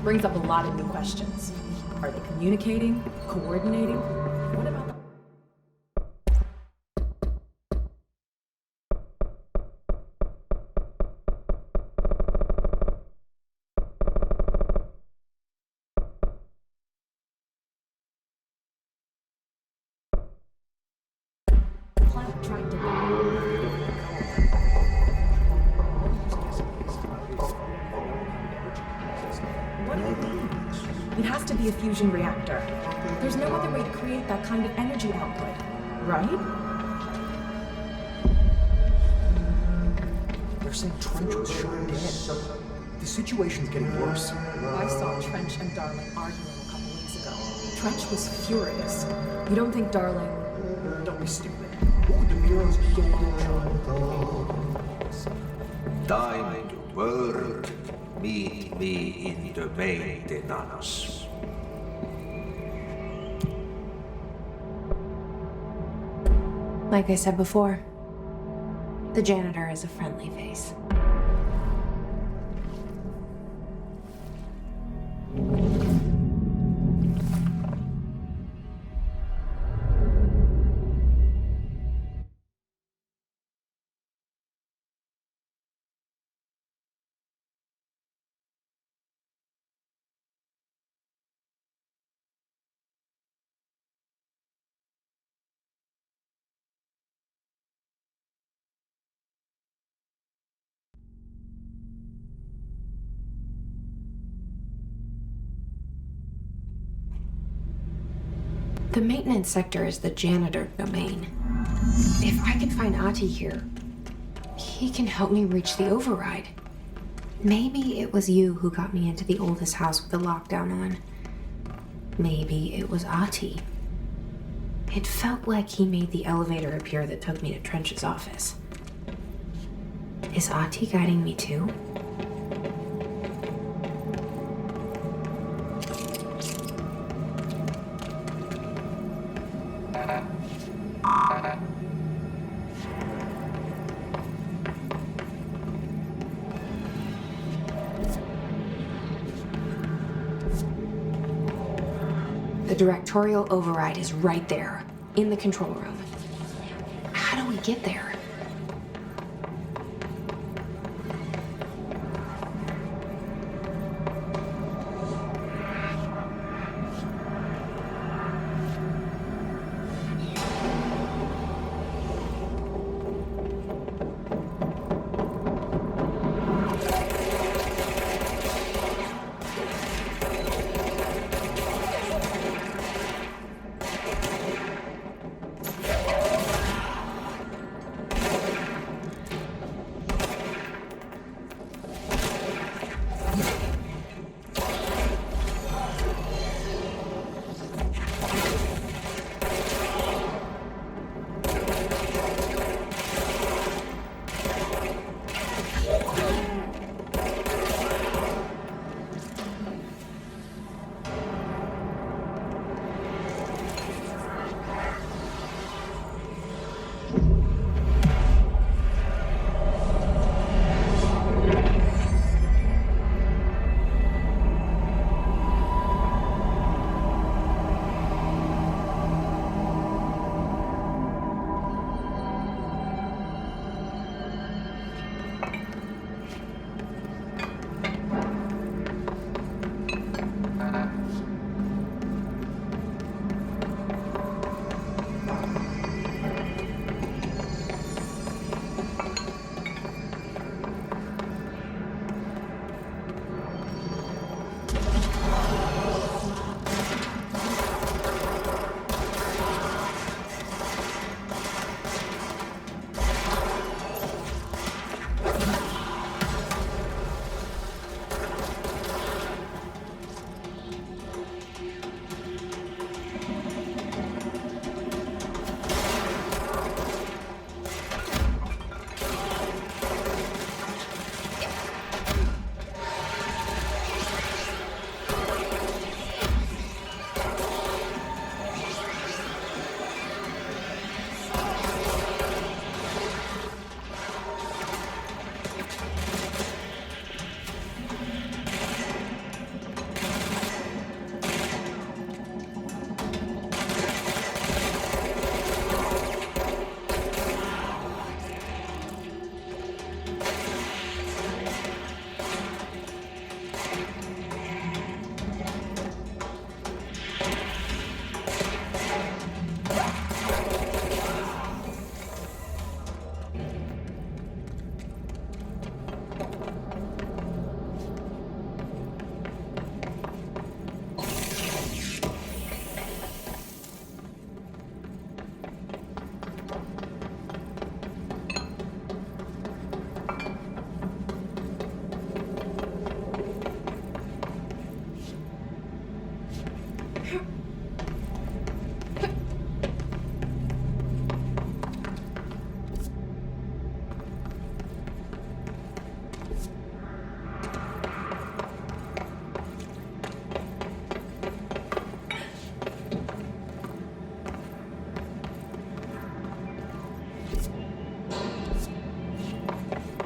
Brings up a lot of new questions. Are they communicating? Coordinating? What about the planet trying to... What do you mean? It has to be a fusion reactor. There's no other way to create that kind of energy output, right? They're saying Trench was shot dead. The situation's getting worse. I saw Trench and Darling arguing a couple weeks ago. Trench was furious. You don't think Darling... Don't be stupid. Who would the Bureau's golden child? Time to work. Meet me in the maintenance. Like I said before, the janitor is a friendly face. The maintenance sector is the janitor domain. If I can find Ati here, he can help me reach the override. Maybe it was you who got me into the oldest house with the lockdown on. Maybe it was Ati. It felt like he made the elevator appear that took me to Trench's office. Is Ati guiding me too? The directorial override is right there, in the control room. How do we get there?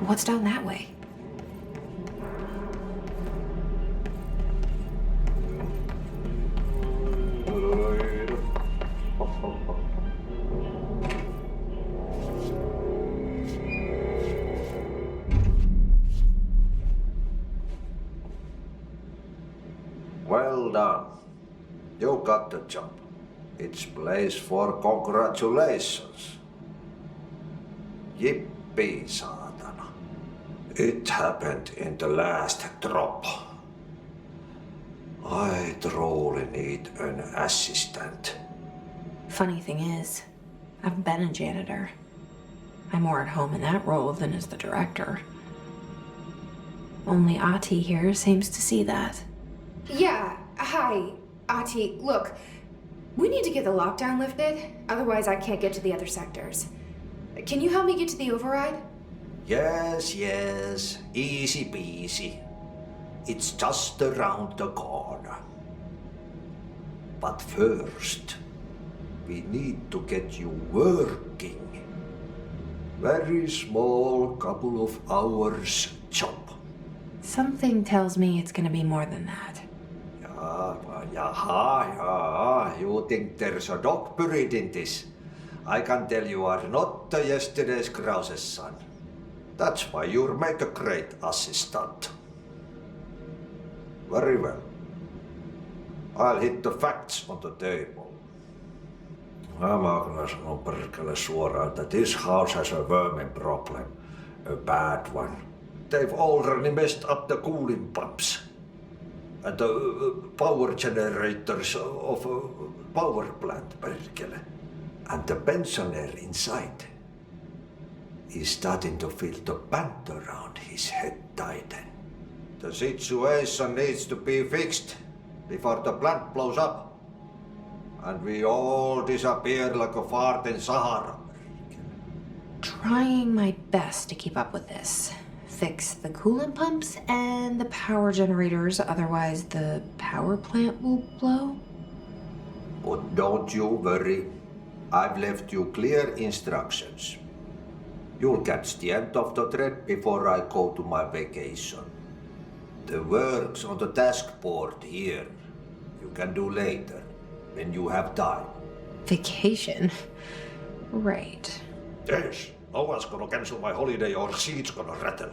What's down that way? Well done. You got the job. It's place for congratulations. Yippee, saatana. It happened in the last drop. I truly need an assistant. Funny thing is, I've been a janitor. I'm more at home in that role than as the director. Only Ati here seems to see that. Yeah, hi, Ati. Look, we need to get the lockdown lifted, otherwise I can't get to the other sectors. Can you help me get to the override? Yes, easy peasy. It's just around the corner. But first, we need to get you working. Very small, couple of hours job. Something tells me it's gonna be more than that. Yeah. You think there's a dog buried in this? I can tell you are not yesterday's Krause's son. That's why you'll make a great assistant. Very well. I'll hit the facts on the table. Mä kyllä sanon perkele suoraan, että this house has a vermin problem. A bad one. They've already messed up the cooling pumps. And the power generators of a power plant, perkele. And the pensioner inside is starting to feel the band around his head tighten. The situation needs to be fixed before the plant blows up. And we all disappear like a fart in Sahara. Trying my best to keep up with this. Fix the coolant pumps and the power generators, otherwise the power plant will blow. But don't you worry. I've left you clear instructions. You'll catch the end of the thread before I go to my vacation. The work's on the task board here. You can do later, when you have time. Vacation? Right. Yes, no one's gonna cancel my holiday or seats gonna rattle.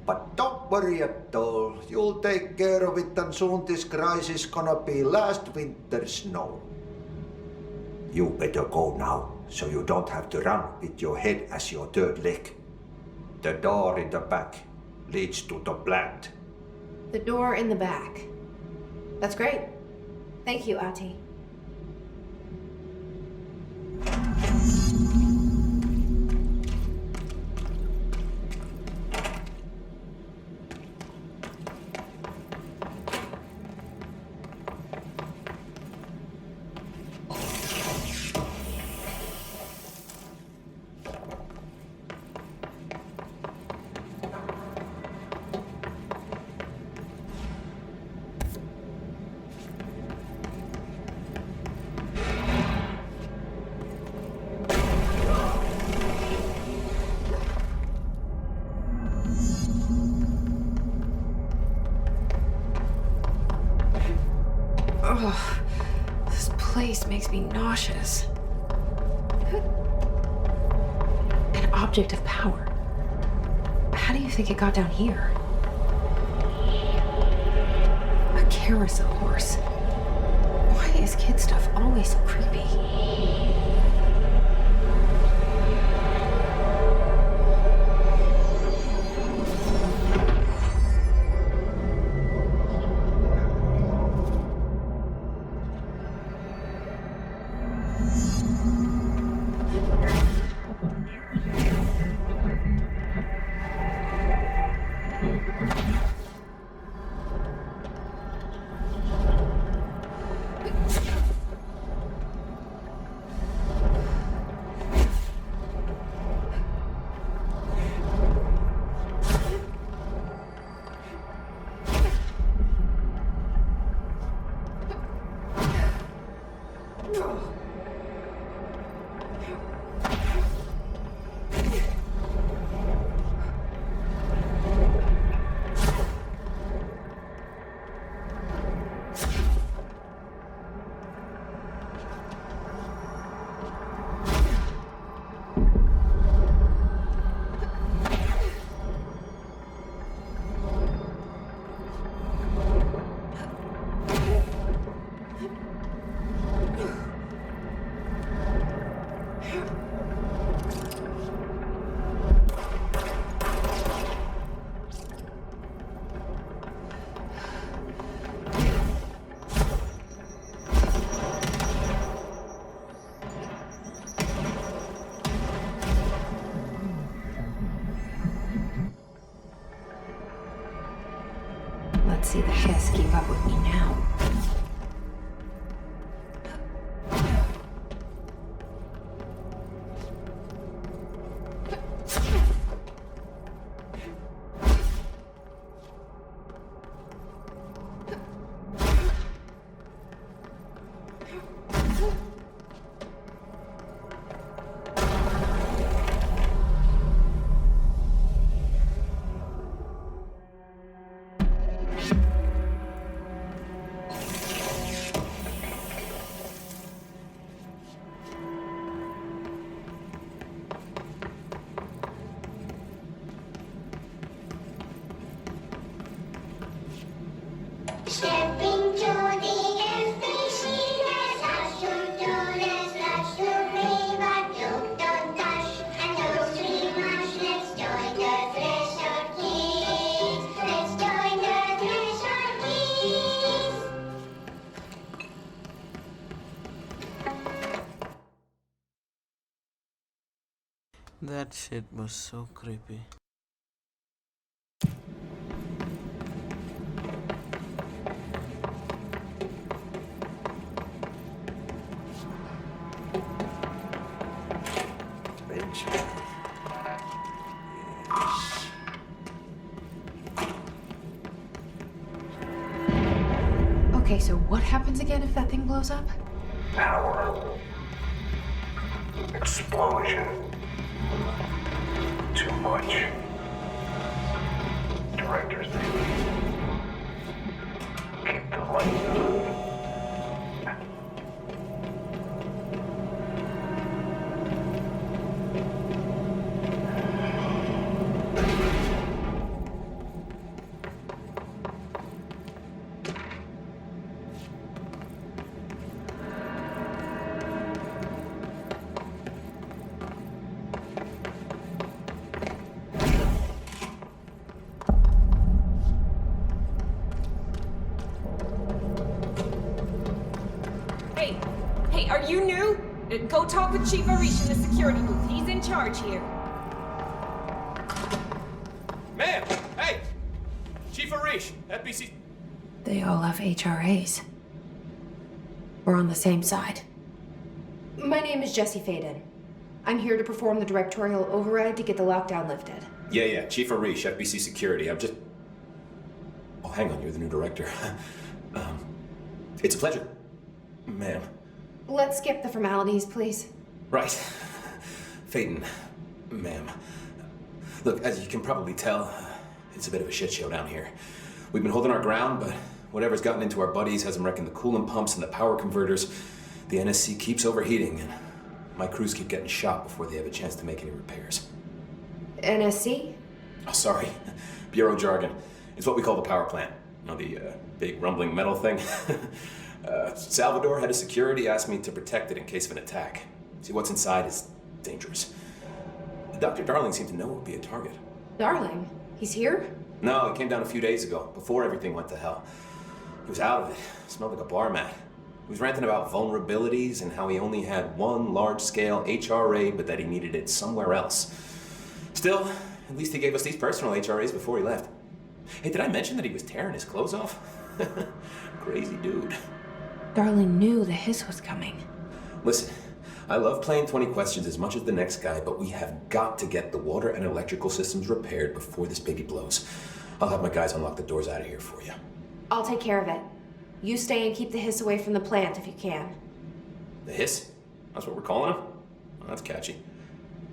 But don't worry at all. You'll take care of it and soon this crisis gonna be last winter's snow. You better go now, so you don't have to run with your head as your third leg. The door in the back leads to the plant. The door in the back. That's great. Thank you, Ati. Ugh, this place makes me nauseous. An object of power. How do you think it got down here? A carousel horse. Why is kid stuff always so creepy? Let's see the Hess keep up with me now. Stepping to the FBC, let's to brave and don't touch, and don't scream much. Let's join the Threshold Kids. Let's join the Threshold Kids. That shit was so creepy. Benjamin. Yes. Okay, so what happens again if that thing blows up? Power. Explosion. Too much. Director's keep the lights on. Hey, are you new? Go talk with Chief Arish in the security booth. He's in charge here. Ma'am! Hey! Chief Arish, FBC... They all have HRAs. We're on the same side. My name is Jesse Faden. I'm here to perform the directorial override to get the lockdown lifted. Yeah, Chief Arish, FBC Security. I'm just... Oh, hang on, you're the new director. It's a pleasure. Ma'am. Let's skip the formalities, please. Right. Faden, ma'am. Look, as you can probably tell, it's a bit of a shit show down here. We've been holding our ground, but whatever's gotten into our buddies has them wrecking the coolant pumps and the power converters. The NSC keeps overheating, and my crews keep getting shot before they have a chance to make any repairs. NSC? Oh, sorry. Bureau jargon. It's what we call the power plant. You know, the big rumbling metal thing? Salvador, head of security, asked me to protect it in case of an attack. See, what's inside is dangerous. Dr. Darling seemed to know it would be a target. Darling? He's here? No, he came down a few days ago, before everything went to hell. He was out of it. Smelled like a bar mat. He was ranting about vulnerabilities and how he only had one large-scale HRA, but that he needed it somewhere else. Still, at least he gave us these personal HRAs before he left. Hey, did I mention that he was tearing his clothes off? Crazy dude. Darling knew the hiss was coming. Listen, I love playing 20 questions as much as the next guy, but we have got to get the water and electrical systems repaired before this baby blows. I'll have my guys unlock the doors out of here for you. I'll take care of it. You stay and keep the hiss away from the plant if you can. The hiss? That's what we're calling him? Oh, that's catchy.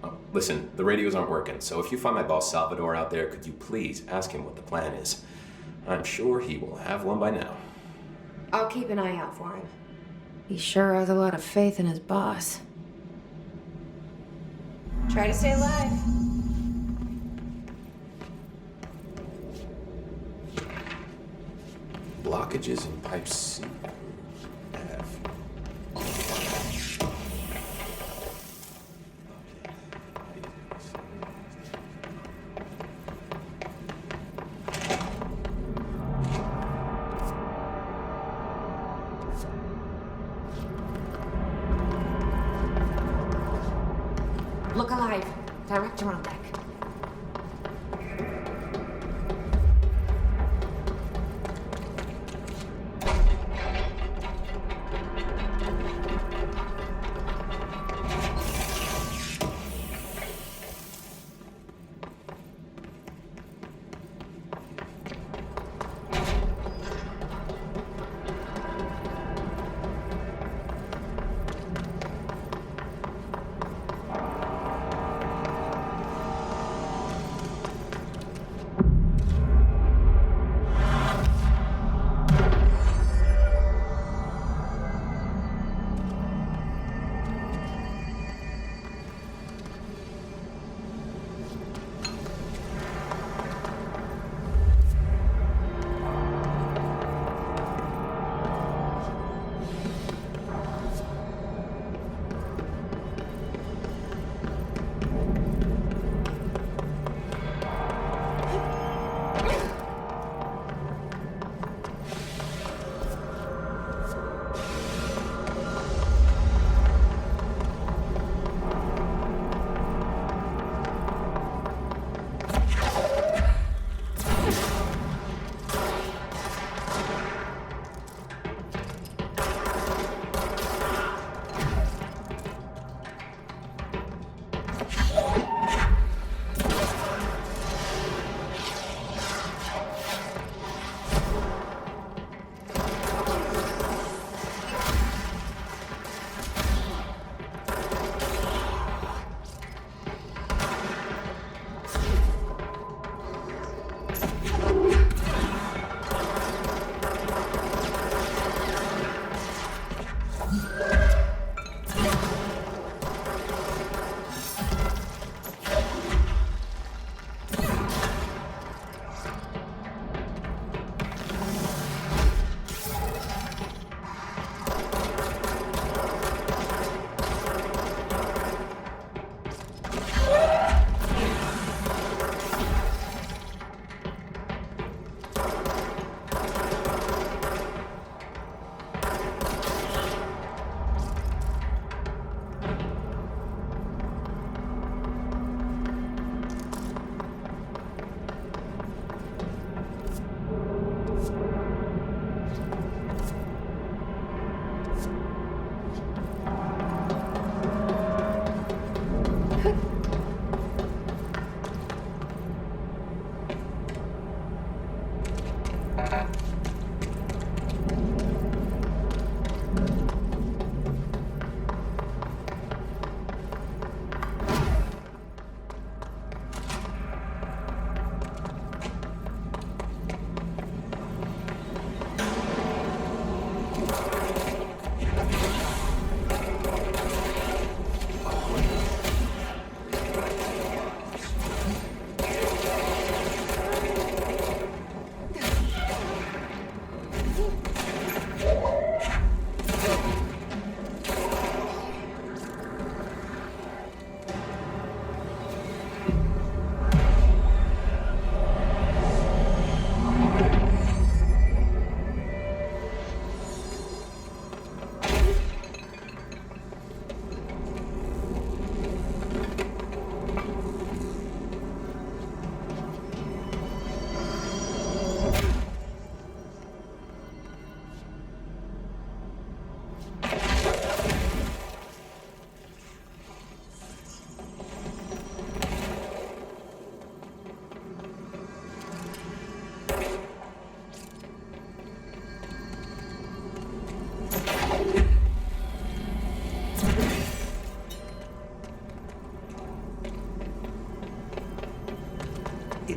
Oh, listen, the radios aren't working, so if you find my boss Salvador out there, could you please ask him what the plan is? I'm sure he will have one by now. I'll keep an eye out for him. He sure has a lot of faith in his boss. Try to stay alive. Blockages in pipe C. F. Look alive. Director on deck.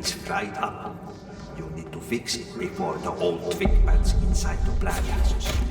It's fried up. You need to fix it before the old twig bats inside the plant has a secret.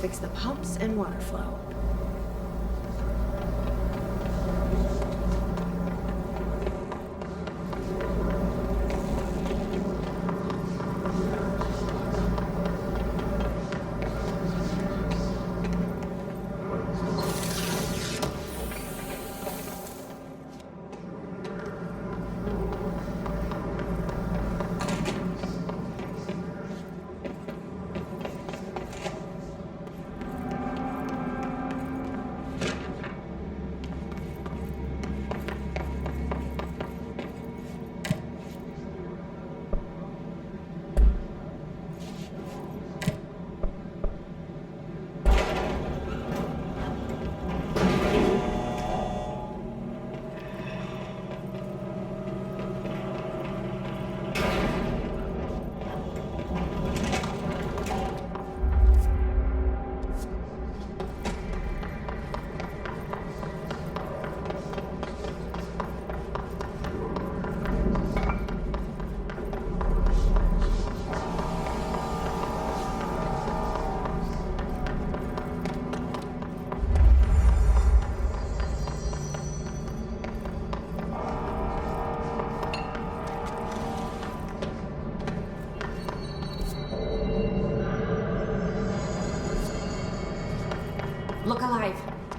fix the pumps and water flow.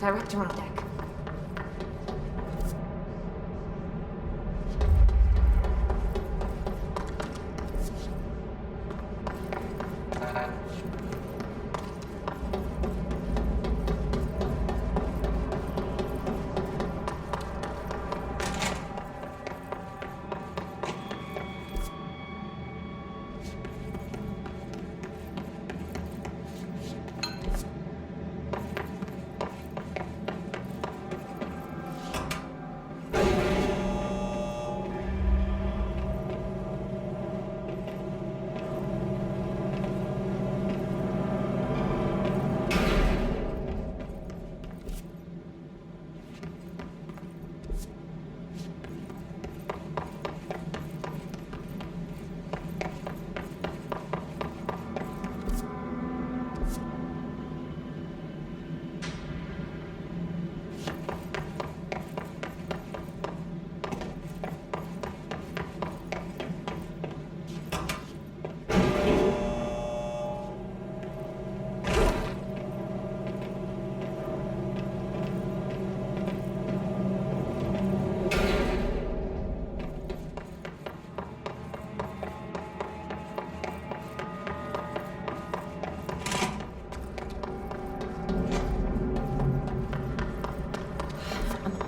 Director on deck.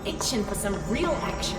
Itching for some real action.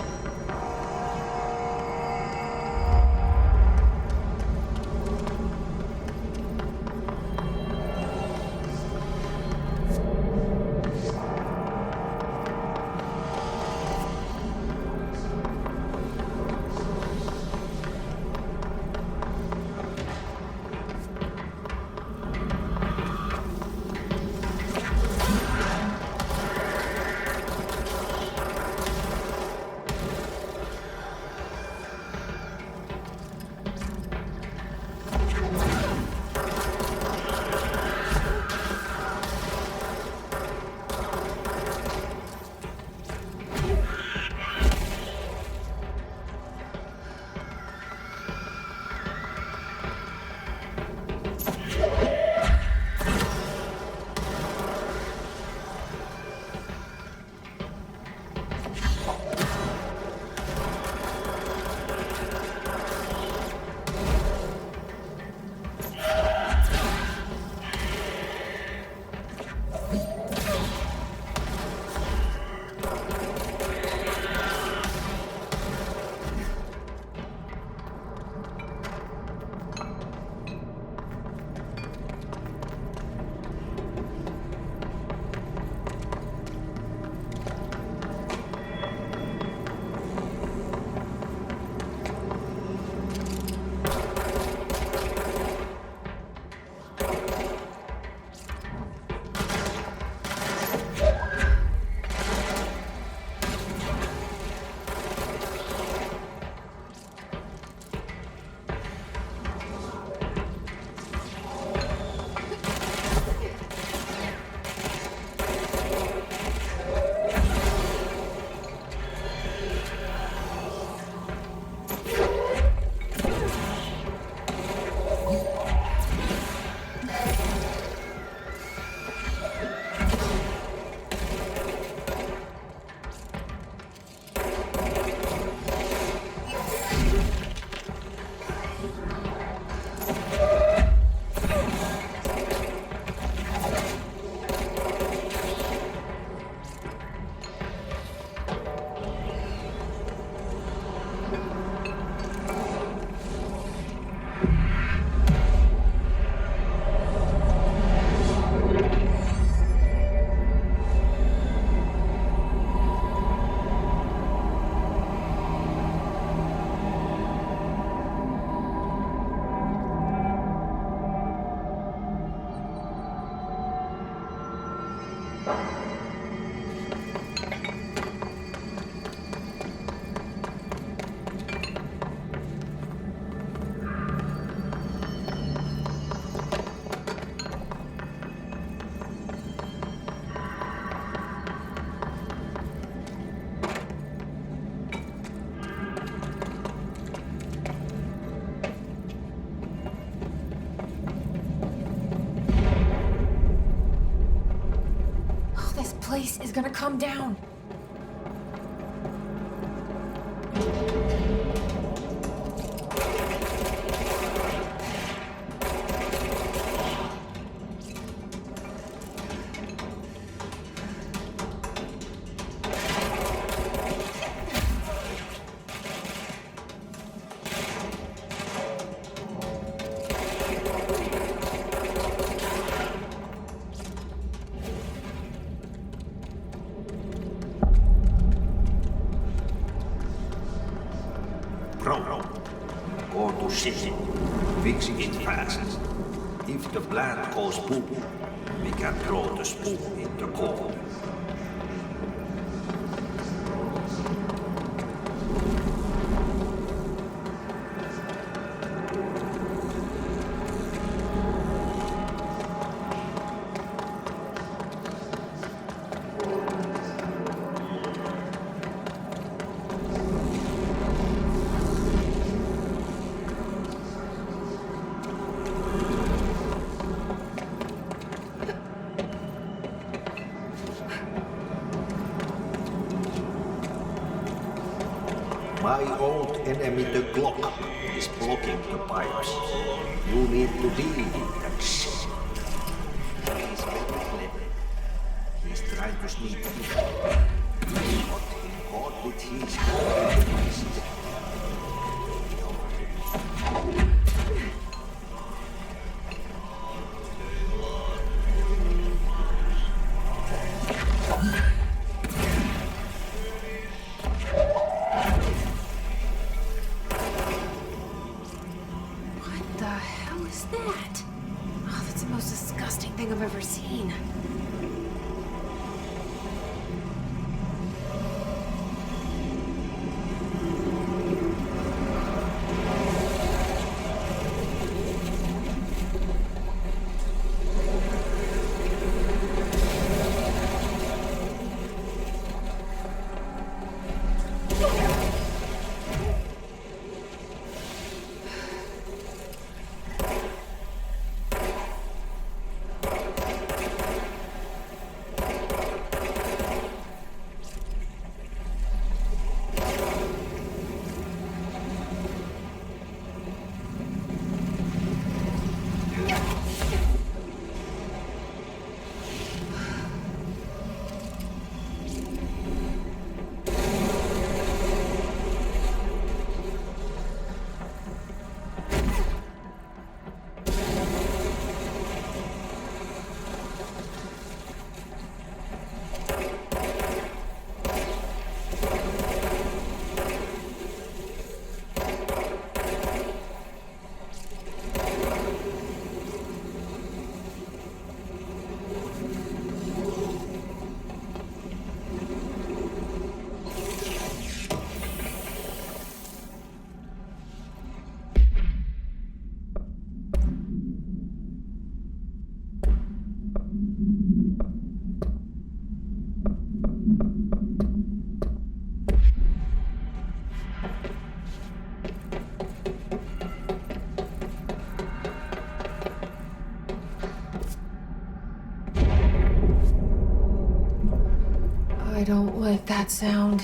gonna come down. Bro, go to city. Fix it fast. If the plant goes boom, we can throw the spoon in the core. My old enemy, the clock, is blocking the pipes. You need to deal with that shit. He's very clever. He's trying to sneak in. Got him caught with his devices. What the hell is that? Oh, that's the most disgusting thing I've ever seen. I don't like that sound.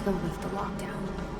Let's go lift the lockdown.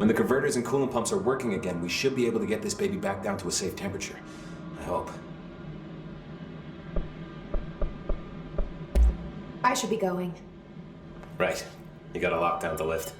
When the converters and coolant pumps are working again, we should be able to get this baby back down to a safe temperature. I hope. I should be going. Right. You gotta lock down the lift.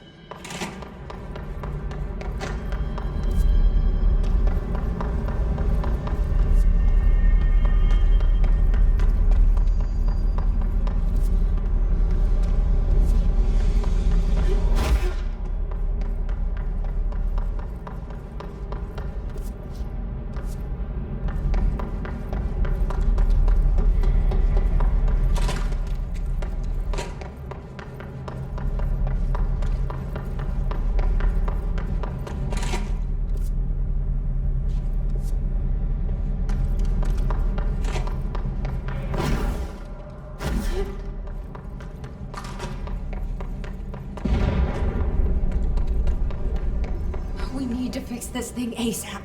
We need to fix this thing ASAP.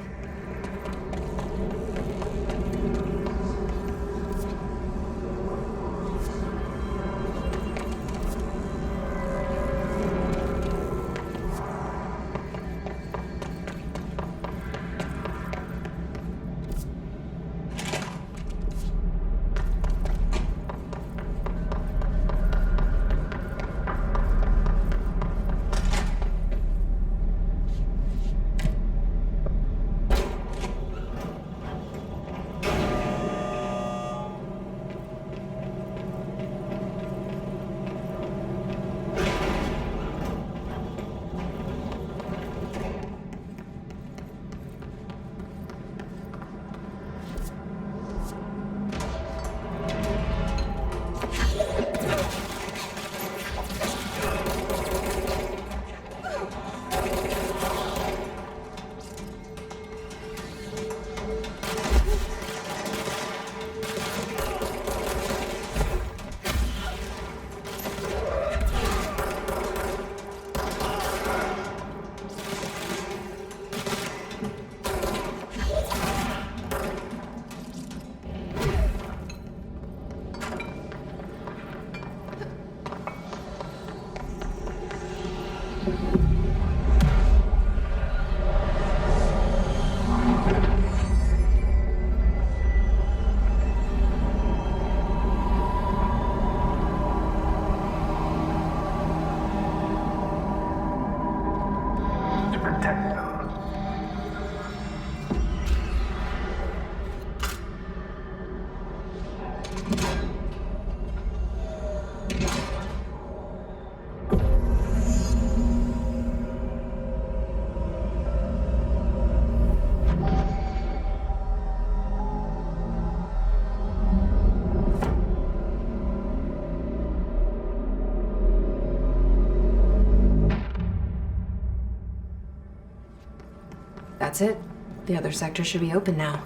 That's it. The other sector should be open now.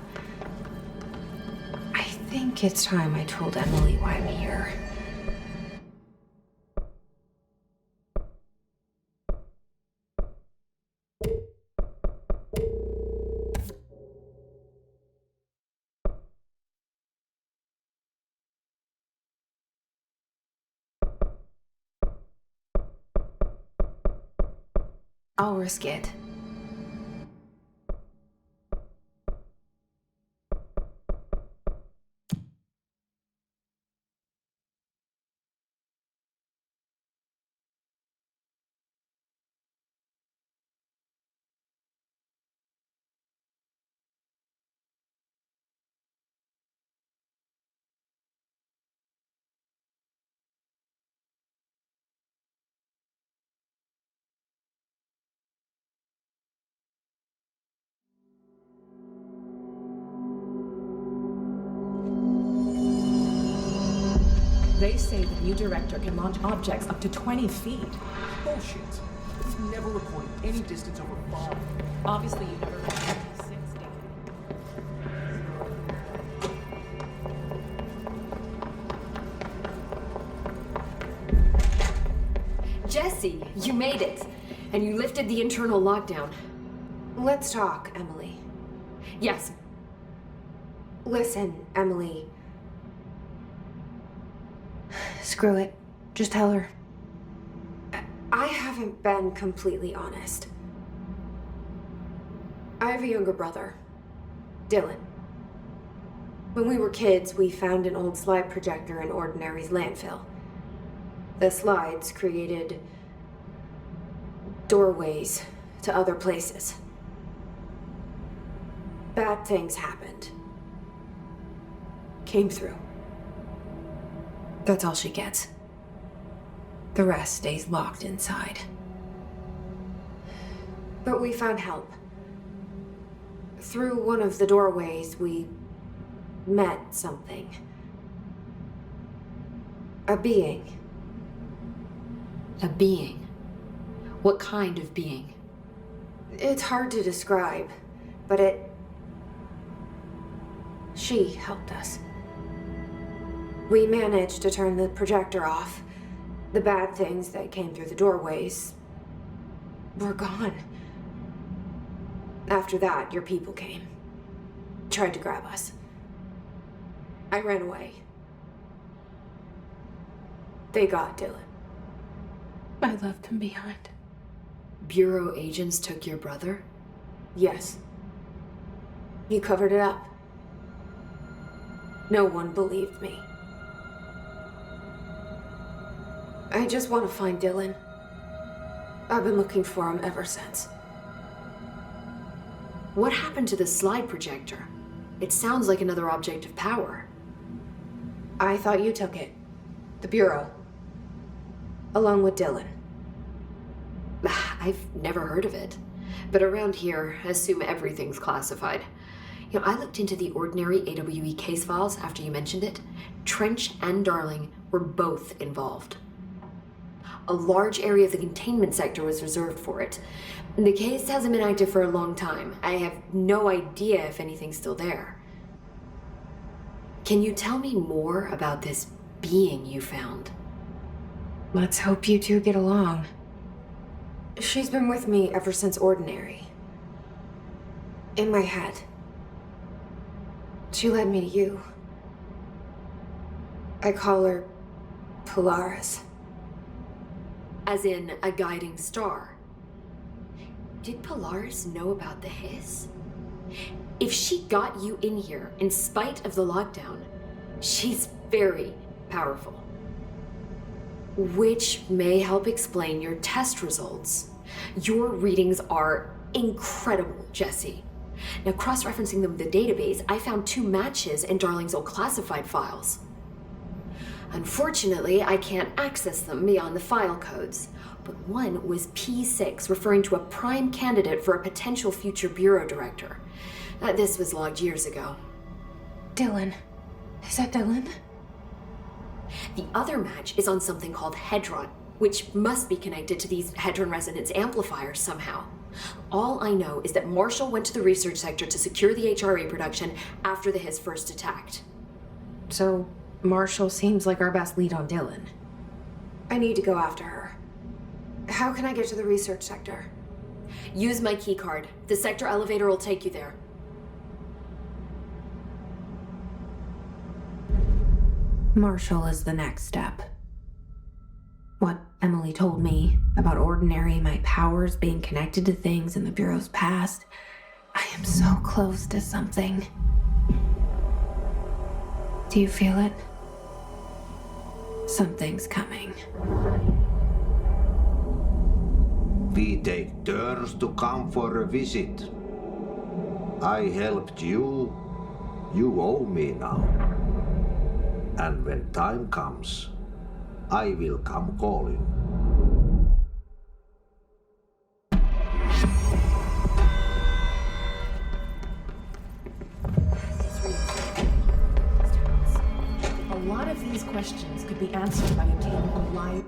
I think it's time I told Emily why I'm here. I'll risk it. They say the new director can launch objects up to 20 feet. Bullshit. We've never recorded any distance over 5. Obviously, you never read 60. Jesse, you made it. And you lifted the internal lockdown. Let's talk, Emily. Yes. Listen, Emily. Screw it. Just tell her. I haven't been completely honest. I have a younger brother, Dylan. When we were kids, we found an old slide projector in Ordinary's landfill. The slides created doorways to other places. Bad things happened. Came through. That's all she gets. The rest stays locked inside. But we found help. Through one of the doorways, we met something. A being. A being. What kind of being? It's hard to describe, but she helped us. We managed to turn the projector off. The bad things that came through the doorways were gone. After that, your people came. Tried to grab us. I ran away. They got Dylan. I left him behind. Bureau agents took your brother? Yes. He covered it up. No one believed me. I just want to find Dylan. I've been looking for him ever since. What happened to the slide projector? It sounds like another object of power. I thought you took it. The Bureau. Along with Dylan. I've never heard of it. But around here, I assume everything's classified. You know, I looked into the Ordinary AWE case files after you mentioned it. Trench and Darling were both involved. A large area of the containment sector was reserved for it. The case hasn't been active for a long time. I have no idea if anything's still there. Can you tell me more about this being you found? Let's hope you two get along. She's been with me ever since Ordinary. In my head. She led me to you. I call her Polaris. As in a guiding star. Did Polaris know about the hiss? If she got you in here in spite of the lockdown, she's very powerful. Which may help explain your test results. Your readings are incredible, Jesse. Now, cross-referencing them with the database, I found 2 matches in Darling's old classified files. Unfortunately, I can't access them beyond the file codes. But one was P6, referring to a prime candidate for a potential future bureau director. This was logged years ago. Dylan. Is that Dylan? The other match is on something called Hedron, which must be connected to these Hedron resonance amplifiers somehow. All I know is that Marshall went to the research sector to secure the HRA production after the Hiss first attacked. So, Marshall seems like our best lead on Dylan. I need to go after her. How can I get to the research sector? Use my keycard. The sector elevator will take you there. Marshall is the next step. What Emily told me about Ordinary, my powers being connected to things in the Bureau's past, I am so close to something. Do you feel it? Something's coming. We take turns to come for a visit. I helped you. You owe me now. And when time comes, I will come calling. A lot of these questions could be answered by obtaining a live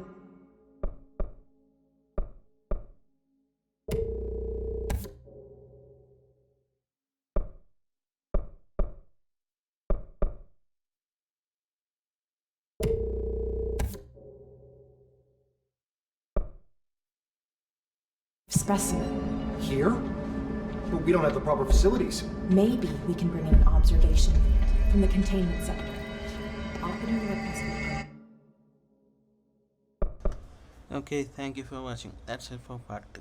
specimen. Here? But we don't have the proper facilities. Maybe we can bring in an observation from the containment sector. I'll put in the request. Okay, thank you for watching. That's it for part 2.